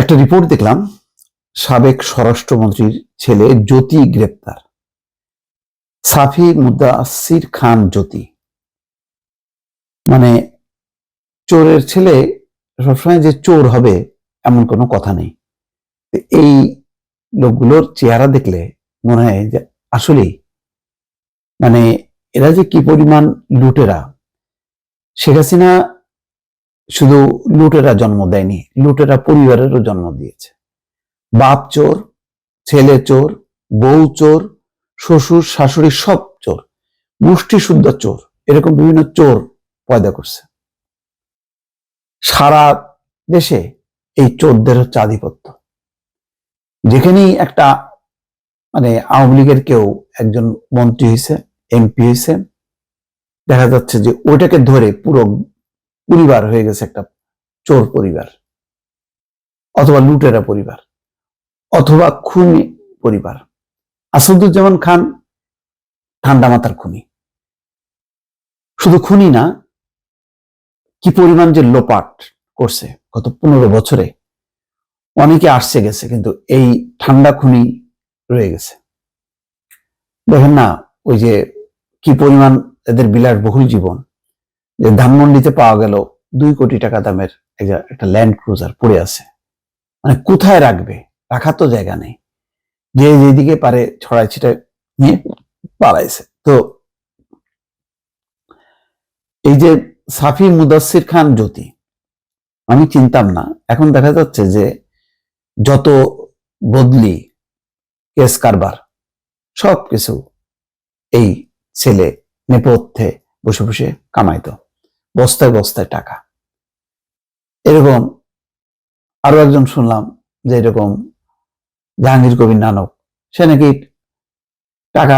একটা রিপোর্ট দেখলাম, সাবেক স্বরাষ্ট্রমন্ত্রীর ছেলে জ্যোতি গ্রেপ্তার। সাফি মুদাসির খান জ্যোতি, মানে চোরের ছেলে সবসময় যে চোর হবে এমন কোনো কথা নেই। এই লোকগুলোর চেহারা দেখলে মনে হয় যে আসলেই মানে এরা যে কি পরিমাণ লুটেরা। শেখ হাসিনা শুধু লুটেরা জন্ম দেয়নি, লুটেরা পরিবারেরও জন্ম দিয়েছে। বাপ চোর, ছেলে চোর, বউ চোর, শ্বশুর শাশুড়ি সব চোর, মুষ্টি শুদ্ধ চোর, এরকম বিভিন্ন চোর পয়দা করছে। সারা দেশে এই চোরদের হচ্ছে আধিপত্য। যেখানেই একটা আওয়ামী লীগের কেউ একজন মন্ত্রী হয়েছে, এমপি হয়েছে, দেখা যাচ্ছে যে ওইটাকে ধরে পুরো পরিবার হয়ে গেছে একটা চোর পরিবার, অথবা লুটেরা পরিবার, অথবা খুনি পরিবার। আসাদুজ্জামান খান ঠান্ডা মাথার খুনি। শুধু খুনি না, কি পরিমাণ যে লোপাট করছে গত 15 বছরে। অনেকে আসছে গেছে, কিন্তু এই ঠান্ডা খুনি রয়ে গেছে। দেখেন না, ওই যে কি পরিমাণ এদের বিলাসবহুল জীবন। যে ধানমন্ডিতে পাওয়া গেল 2 কোটি টাকা দামের একটা ল্যান্ড ক্রুজার পড়ে আছে। মানে কোথায় রাখবে, রাখার তো জায়গা নেই। যে যেদিকে পারে ছড়াই ছিটায় নিয়ে পালাইছে। তো এই যে সাফি মুদাসির খান জ্যোতি, আমি চিনতাম না, এখন দেখা যাচ্ছে যে যত বদলি, কেস কারবার, সবকিছু এই ছেলে নেপথ্যে বসে বসে কামাইতো, বস্তায় বস্তায় টাকা। এরকম আরো একজন শুনলাম যে এরকম জাহাঙ্গীর কবির নানক, সে নাকি টাকা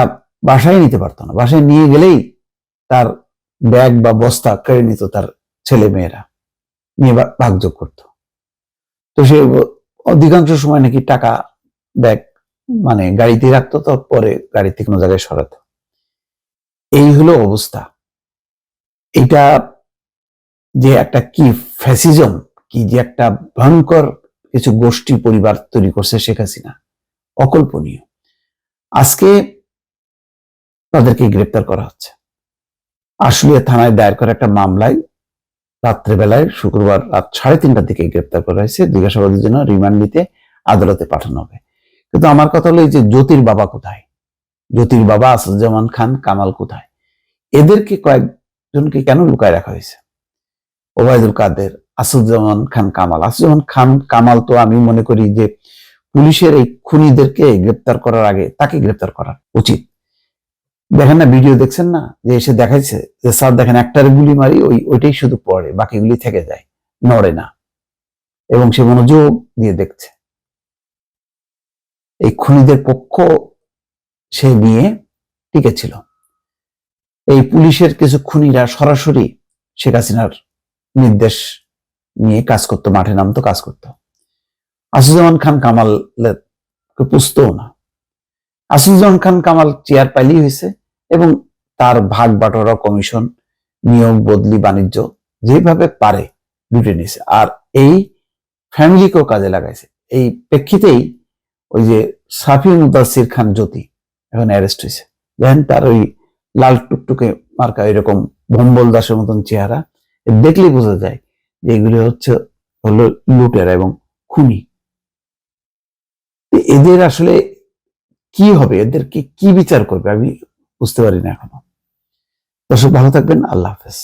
বাসায় নিতে পারতো না, বাসায় নিয়ে গেলেই তার ব্যাগ বা বস্তা কেড়ে নিত তার ছেলে মেয়েরা, নিয়ে ভাগযোগ করতো। তো সে অধিকাংশ সময় নাকি টাকা ব্যাগ গাড়িতে রাখতো, তো পরে গাড়িতে কোনো জায়গায় সরাতো। এই হলো অবস্থা। এটা যে একটা কি ফ্যাসিজম, কি যে একটা ভয়ঙ্কর কিছু গোষ্ঠী পরিবার তৈরি করছে শেখ হাসিনা, অকল্পনীয়। আজকে তাদেরকে গ্রেপ্তার করা হচ্ছে। আশুলিয়া থানায় দায়ের করা একটা মামলায় রাত্রেবেলায় শুক্রবার রাত 3:30টার দিকে গ্রেপ্তার করা হয়েছে। জিজ্ঞাসাবাদের জন্য রিমান্ড নিতে আদালতে পাঠানো হবে। কিন্তু আমার কথা হলো, এই যে জ্যোতির বাবা কোথায়, জ্যোতির বাবা আসাদুজ্জামান খান কামাল কোথায়? এদেরকে কয়েকজনকে কেন লুকায় রাখা হয়েছে? ওবায়দুল কাদের, আসাদুজ্জামান খান কামাল। আসাদুজ্জামান খান কামাল তো আমি মনে করি যে পুলিশের এই খুনিদেরকে গ্রেপ্তার করার আগে তাকে গ্রেপ্তার করা উচিত। দেখেন না, ভিডিও দেখছেন না, যে এসে দেখাইছে যে স্যার দেখেন, একটার গুলি মারি ওইটাই শুধু পড়ে, বাকিগুলি থেকে যায়, নড়ে না, এবং সে মনোযোগ দিয়ে দেখছে। এই খুনিদের পক্ষ সে নিয়ে টিকেছিল। এই পুলিশের কিছু খুনিরা সরাসরি শেখ হাসিনার নির্দেশ নিয়ে কাজ করতো, মাঠে নামতো, কাজ করতো। আসাদুজ্জামান খান কামাল পুষতও না। আসাদুজ্জামান খান কামাল চেয়ার পাইলেই হয়েছে, এবং তার ভাগ বাটোয়ারা, কমিশন, নিয়োগ, বদলি, বাণিজ্য যেভাবে পারে লুটে নিয়েছে। আর এই ফ্যামিলিকেও কাজে লাগাইছে। এই প্রেক্ষিতেই ওই যে সাফি মুদাসির খান জ্যোতি এখন অ্যারেস্ট হয়েছে। দেখেন তার ওই লাল টুকটুকে মার্কা এরকম ভম্বল দাসের মতন চেহারা, দেখলেই বোঝা যায় যে এগুলি হলো লুটেরা এবং খুনি। এদের আসলে কি হবে, এদেরকে কি বিচার করবে আমি বুঝতে পারি না এখনো। দর্শক ভালো থাকবেন, আল্লাহ হাফেজ।